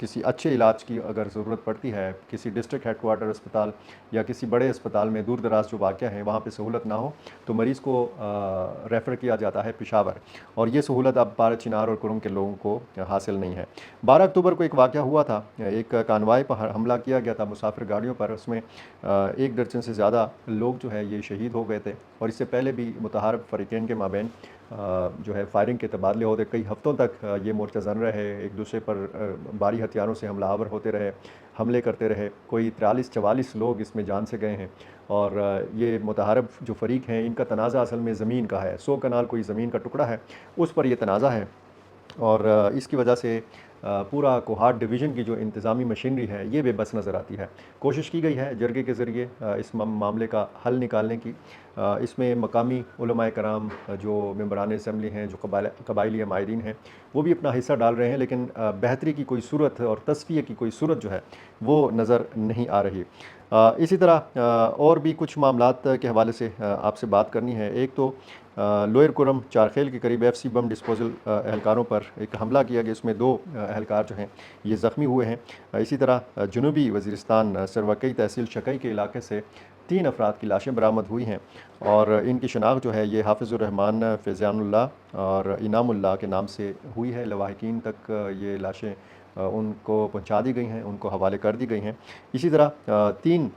کسی اچھے علاج کی اگر ضرورت پڑتی ہے، کسی ڈسٹرکٹ ہیڈ کوارٹر اسپتال یا کسی بڑے اسپتال میں دور دراز جو واقع ہیں وہاں پہ سہولت نہ ہو تو مریض کو ریفر کیا جاتا ہے پشاور، اور یہ سہولت اب پارا چنار اور کرم کے لوگوں کو حاصل نہیں ہے۔ 12 اکتوبر کو ایک واقعہ ہوا تھا، ایک کانوائے پر حملہ کیا گیا تھا مسافر گاڑیوں پر، اس میں 1 درجن سے زیادہ لوگ جو ہے یہ شہید ہو گئے تھے، اور اس سے پہلے بھی متحارب فریقین کے مابین جو ہے فائرنگ کے تبادلے ہوتے، کئی ہفتوں تک یہ مورچہ زن رہے، ایک دوسرے پر بھاری ہتھیاروں سے حملہ آور ہوتے رہے، حملے کرتے رہے، کوئی 43-44 لوگ اس میں جان سے گئے ہیں، اور یہ متحارب جو فریق ہیں ان کا تنازع اصل میں زمین کا ہے، 100 کنال کوئی زمین کا ٹکڑا ہے، اس پر یہ تنازع ہے، اور اس کی وجہ سے پورا کوہاٹ ڈویژن کی جو انتظامی مشینری ہے یہ بے بس نظر آتی ہے۔ کوشش کی گئی ہے جرگے کے ذریعے اس معاملے کا حل نکالنے کی، اس میں مقامی علماء کرام جو ممبران اسمبلی ہیں، جو قبائلی ماہرین ہیں، وہ بھی اپنا حصہ ڈال رہے ہیں، لیکن بہتری کی کوئی صورت اور تصفیہ کی کوئی صورت جو ہے وہ نظر نہیں آ رہی۔ اسی طرح اور بھی کچھ معاملات کے حوالے سے آپ سے بات کرنی ہے۔ ایک تو لوئر کرم چارخیل کے قریب ایف سی بم ڈسپوزل اہلکاروں پر ایک حملہ کیا گیا، اس میں 2 اہلکار جو ہیں یہ زخمی ہوئے ہیں۔ اسی طرح جنوبی وزیرستان سروکی تحصیل شکئی کے علاقے سے 3 افراد کی لاشیں برآمد ہوئی ہیں، اور ان کی شناخت جو ہے یہ حافظ الرحمان، فیضان اللہ اور انعام اللہ کے نام سے ہوئی ہے۔ لواحقین تک یہ لاشیں ان کو پہنچا دی گئی ہیں، ان کو حوالے کر دی گئی ہیں۔ اسی طرح 3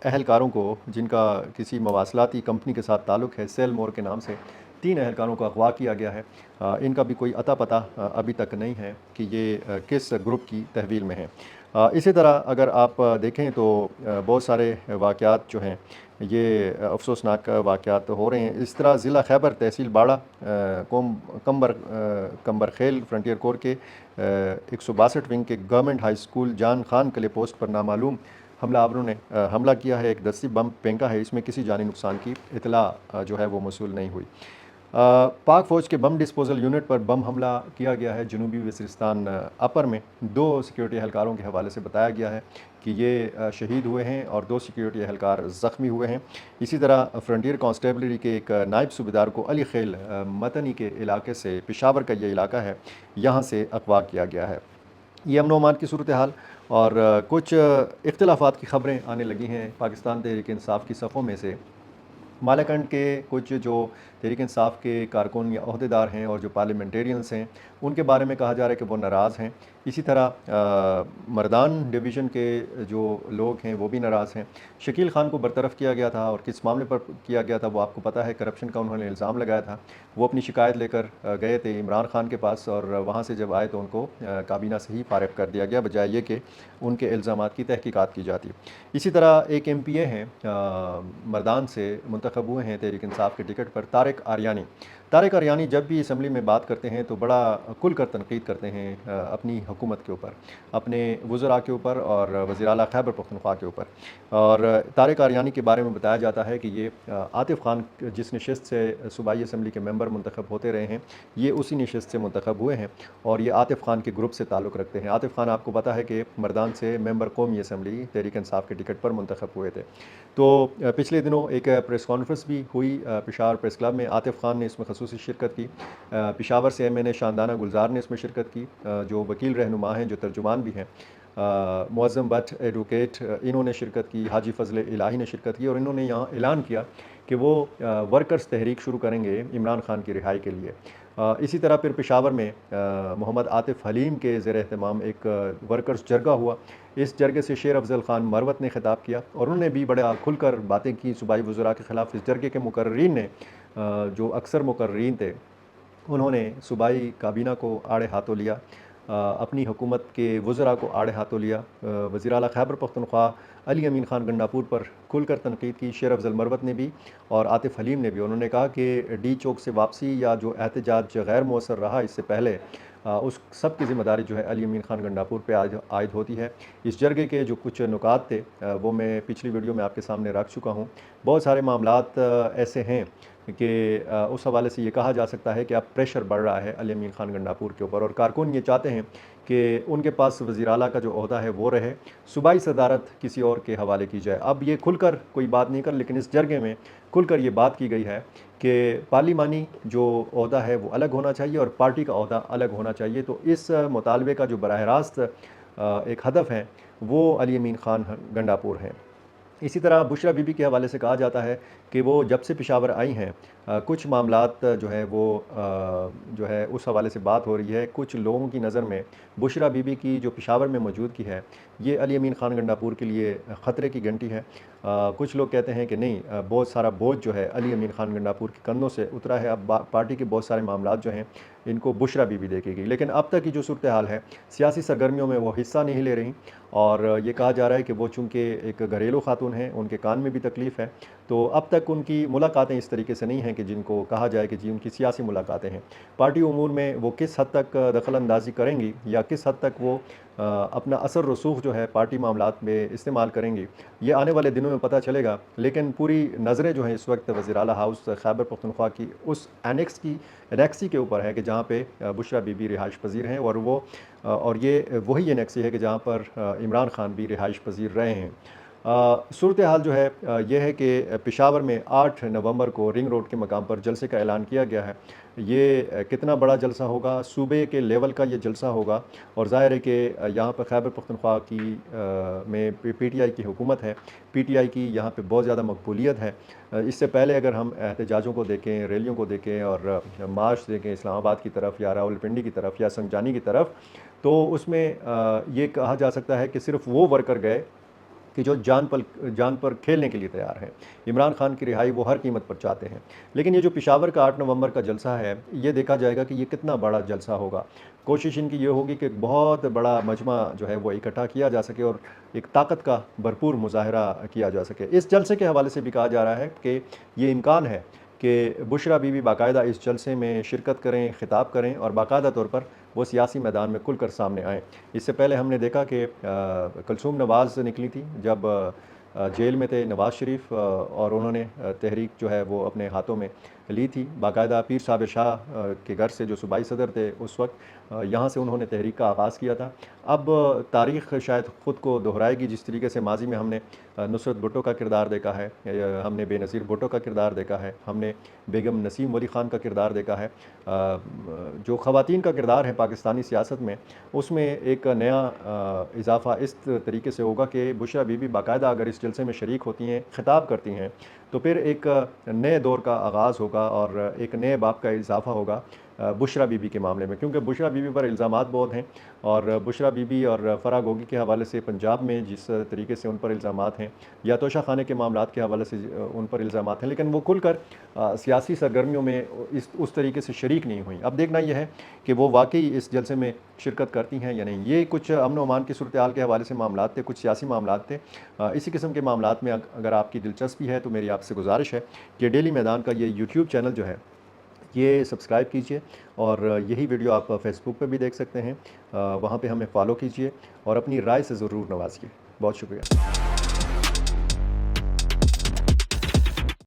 اہلکاروں کو جن کا کسی مواصلاتی کمپنی کے ساتھ تعلق ہے، سیل مور کے نام سے 3 اہلکاروں کو اغوا کیا گیا ہے، ان کا بھی کوئی عطا پتہ ابھی تک نہیں ہے کہ یہ کس گروپ کی تحویل میں ہیں۔ اسی طرح اگر آپ دیکھیں تو بہت سارے واقعات جو ہیں یہ افسوسناک واقعات ہو رہے ہیں۔ اس طرح ضلع خیبر تحصیل باڑہ کمبر خیل فرنٹیئر کور کے 162 ونگ کے گورنمنٹ ہائی اسکول جان خان کلے پوسٹ پر نامعلوم حملہ آوروں نے حملہ کیا ہے، ایک دستی بم پھینکا ہے، اس میں کسی جانی نقصان کی اطلاع جو ہے وہ موصول نہیں ہوئی۔ پاک فوج کے بم ڈسپوزل یونٹ پر بم حملہ کیا گیا ہے جنوبی وزیرستان اپر میں، 2 سیکیورٹی اہلکاروں کے حوالے سے بتایا گیا ہے کہ یہ شہید ہوئے ہیں اور 2 سیکیورٹی اہلکار زخمی ہوئے ہیں۔ اسی طرح فرنٹیئر کانسٹیبلری کے ایک نائب صوبیدار کو علی خیل متنی کے علاقے سے، پشاور کا یہ علاقہ ہے، یہاں سے اغوا کیا گیا ہے۔ یہ امن و امان کی صورتحال اور کچھ اختلافات کی خبریں آنے لگی ہیں پاکستان تحریک انصاف کی صفوں میں سے۔ مالاکنڈ کے کچھ جو تحریک انصاف کے کارکن یا عہدیدار ہیں اور جو پارلیمنٹیرینز ہیں ان کے بارے میں کہا جا رہا ہے کہ وہ ناراض ہیں۔ اسی طرح مردان ڈویژن کے جو لوگ ہیں وہ بھی ناراض ہیں۔ شکیل خان کو برطرف کیا گیا تھا، اور کس معاملے پر کیا گیا تھا وہ آپ کو پتہ ہے، کرپشن کا انہوں نے الزام لگایا تھا۔ وہ اپنی شکایت لے کر گئے تھے عمران خان کے پاس، اور وہاں سے جب آئے تو ان کو کابینہ سے ہی فارغ کر دیا گیا، بجائے یہ کہ ان کے الزامات کی تحقیقات کی جاتی۔ اسی طرح ایک ایم پی اے ہیں مردان سے منتخب ہوئے ہیں تحریک انصاف کے ٹکٹ پر، طارق آریانی۔ طارق آریانی جب بھی اسمبلی میں بات کرتے ہیں تو بڑا کھل کر تنقید کرتے ہیں اپنی حکومت کے اوپر، اپنے وزراء کے اوپر اور وزیر اعلیٰ خیبر پختونخوا کے اوپر۔ اور طارق آریانی کے بارے میں بتایا جاتا ہے کہ یہ عاطف خان جس نشست سے صوبائی اسمبلی کے ممبر منتخب ہوتے رہے ہیں، یہ اسی نشست سے منتخب ہوئے ہیں، اور یہ عاطف خان کے گروپ سے تعلق رکھتے ہیں۔ عاطف خان آپ کو پتہ ہے کہ مردان سے ممبر قومی اسمبلی تحریک انصاف کے ٹکٹ پر منتخب ہوئے تھے۔ تو پچھلے دنوں ایک پریس کانفرنس بھی ہوئی پشاور پریس کلب میں، عاطف خان نے اس میں خصوصی شرکت کی۔ پشاور سے ایم این اے شاندانہ گلزار نے اس میں شرکت کی، جو وکیل رہنما ہیں، جو ترجمان بھی ہیں، معظم بٹ ایڈوکیٹ، انہوں نے شرکت کی، حاجی فضل الہی نے شرکت کی، اور انہوں نے یہاں اعلان کیا کہ وہ ورکرز تحریک شروع کریں گے عمران خان کی رہائی کے لیے۔ اسی طرح پھر پشاور میں محمد عاطف حلیم کے زیر اہتمام ایک ورکرز جرگہ ہوا۔ اس جرگے سے شیر افضل خان مروت نے خطاب کیا، اور انہوں نے بھی بڑا کھل کر باتیں کی صوبائی وزراء کے خلاف۔ اس جرگے کے مقررین نے، جو اکثر مقررین تھے، انہوں نے صوبائی کابینہ کو آڑے ہاتھوں لیا، اپنی حکومت کے وزراء کو آڑے ہاتھوں لیا۔ وزیر اعلیٰ خیبر پختونخوا علی امین خان گنڈاپور پر کھل کر تنقید کی، شیر افضل مروت نے بھی اور عاطف حلیم نے بھی۔ انہوں نے کہا کہ ڈی چوک سے واپسی یا جو احتجاج غیر مؤثر رہا اس سے پہلے، اس سب کی ذمہ داری جو ہے علی امین خان گنڈاپور پہ عائد ہوتی ہے۔ اس جرگے کے جو کچھ نکات تھے وہ میں پچھلی ویڈیو میں آپ کے سامنے رکھ چکا ہوں۔ بہت سارے معاملات ایسے ہیں کہ اس حوالے سے یہ کہا جا سکتا ہے کہ اب پریشر بڑھ رہا ہے علی امین خان گنڈاپور کے اوپر، اور کارکن یہ چاہتے ہیں کہ ان کے پاس وزیر اعلیٰ کا جو عہدہ ہے وہ رہے، صوبائی صدارت کسی اور کے حوالے کی جائے۔ اب یہ کھل کر کوئی بات نہیں کر، لیکن اس جرگے میں کھل کر یہ بات کی گئی ہے کہ پارلیمانی جو عہدہ ہے وہ الگ ہونا چاہیے اور پارٹی کا عہدہ الگ ہونا چاہیے۔ تو اس مطالبے کا جو براہ راست ایک ہدف ہے وہ علی امین خان گنڈا پور ہیں۔ اسی طرح بشرا بی بی کے حوالے سے کہا جاتا ہے کہ وہ جب سے پشاور آئی ہیں کچھ معاملات جو ہے وہ جو ہے اس حوالے سے بات ہو رہی ہے۔ کچھ لوگوں کی نظر میں بشرا بی بی کی جو پشاور میں موجودگی ہے یہ علی امین خان گنڈا پور کے لیے خطرے کی گھنٹی ہے۔ کچھ لوگ کہتے ہیں کہ نہیں، بہت سارا بوجھ جو ہے علی امین خان گنڈا پور کے کندھوں سے اترا ہے، اب پارٹی کے بہت سارے معاملات جو ہیں ان کو بشرا بی بی دیکھے گی۔ لیکن اب تک کی جو صورتحال ہے، سیاسی سرگرمیوں میں وہ حصہ نہیں لے رہی، اور یہ کہا جا رہا ہے کہ وہ چونکہ ایک گھریلو خاتون ہیں، ان کے کان میں بھی تکلیف ہے، تو اب تک ان کی ملاقاتیں اس طریقے سے نہیں ہیں کہ جن کو کہا جائے کہ جی ان کی سیاسی ملاقاتیں ہیں۔ پارٹی امور میں وہ کس حد تک دخل اندازی کریں گی یا کس حد تک وہ اپنا اثر رسوخ جو ہے پارٹی معاملات میں استعمال کریں گی، یہ آنے والے دنوں میں پتہ چلے گا۔ لیکن پوری نظریں جو ہیں اس وقت وزیر اعلیٰ ہاؤس خیبر پختونخوا کی اس انیکسی کے اوپر ہے کہ جہاں پہ بشرا بی بی رہائش پذیر ہیں، اور یہ وہی انیکسی ہے کہ جہاں پر عمران خان بھی رہائش پذیر رہے ہیں۔ صورتحال جو ہے یہ ہے کہ پشاور میں 8 نومبر کو رنگ روڈ کے مقام پر جلسے کا اعلان کیا گیا ہے۔ یہ کتنا بڑا جلسہ ہوگا، صوبے کے لیول کا یہ جلسہ ہوگا، اور ظاہر ہے کہ یہاں پر خیبر پختونخوا کی میں پی ٹی آئی کی حکومت ہے، پی ٹی آئی کی یہاں پہ بہت زیادہ مقبولیت ہے۔ اس سے پہلے اگر ہم احتجاجوں کو دیکھیں، ریلیوں کو دیکھیں اور مارچ دیکھیں اسلام آباد کی طرف یا راولپنڈی کی طرف یا سنجانی کی طرف، تو اس میں یہ کہا جا سکتا ہے کہ صرف وہ ورکر گئے کہ جو جان پر کھیلنے کے لیے تیار ہیں۔ عمران خان کی رہائی وہ ہر قیمت پر چاہتے ہیں۔ لیکن یہ جو پشاور کا 8 نومبر کا جلسہ ہے، یہ دیکھا جائے گا کہ یہ کتنا بڑا جلسہ ہوگا۔ کوشش ان کی یہ ہوگی کہ ایک بہت بڑا مجمع جو ہے وہ اکٹھا کیا جا سکے اور ایک طاقت کا بھرپور مظاہرہ کیا جا سکے۔ اس جلسے کے حوالے سے بھی کہا جا رہا ہے کہ یہ امکان ہے کہ بشرا بی بی باقاعدہ اس جلسے میں شرکت کریں، خطاب کریں اور باقاعدہ طور پر وہ سیاسی میدان میں کھل کر سامنے آئیں۔ اس سے پہلے ہم نے دیکھا کہ کلثوم نواز نکلی تھی جب جیل میں تھے نواز شریف، اور انہوں نے تحریک جو ہے وہ اپنے ہاتھوں میں لی تھی، باقاعدہ پیر صابر شاہ کے گھر سے جو صوبائی صدر تھے اس وقت، یہاں سے انہوں نے تحریک کا آغاز کیا تھا۔ اب تاریخ شاید خود کو دہرائے گی، جس طریقے سے ماضی میں ہم نے نصرت بھٹو کا کردار دیکھا ہے، ہم نے بے نظیر بھٹو کا کردار دیکھا ہے، ہم نے بیگم نسیم ولی خان کا کردار دیکھا ہے۔ جو خواتین کا کردار ہے پاکستانی سیاست میں، اس میں ایک نیا اضافہ اس طریقے سے ہوگا کہ بشرا بی بی باقاعدہ اگر اس جلسے میں شریک ہوتی ہیں، خطاب کرتی ہیں، تو پھر ایک نئے دور کا آغاز ہوگا اور ایک نئے باب کا اضافہ ہوگا بشرا بی بی کے معاملے میں، کیونکہ بشرا بی بی پر الزامات بہت ہیں، اور بشرا بی بی اور فرح گوگی کے حوالے سے پنجاب میں جس طریقے سے ان پر الزامات ہیں، یا توشہ خانے کے معاملات کے حوالے سے ان پر الزامات ہیں، لیکن وہ کھل کر سیاسی سرگرمیوں میں اس طریقے سے شریک نہیں ہوئیں۔ اب دیکھنا یہ ہے کہ وہ واقعی اس جلسے میں شرکت کرتی ہیں یا نہیں۔ یہ کچھ امن و امان کی صورتحال کے حوالے سے معاملات تھے، کچھ سیاسی معاملات تھے۔ اسی قسم کے معاملات میں اگر آپ کی دلچسپی ہے تو میری آپ سے گزارش ہے کہ ڈیلی میدان کا یہ یوٹیوب چینل جو ہے یہ سبسکرائب کیجئے، اور یہی ویڈیو آپ فیس بک پہ بھی دیکھ سکتے ہیں، وہاں پہ ہمیں فالو کیجئے اور اپنی رائے سے ضرور نوازیے۔ بہت شکریہ۔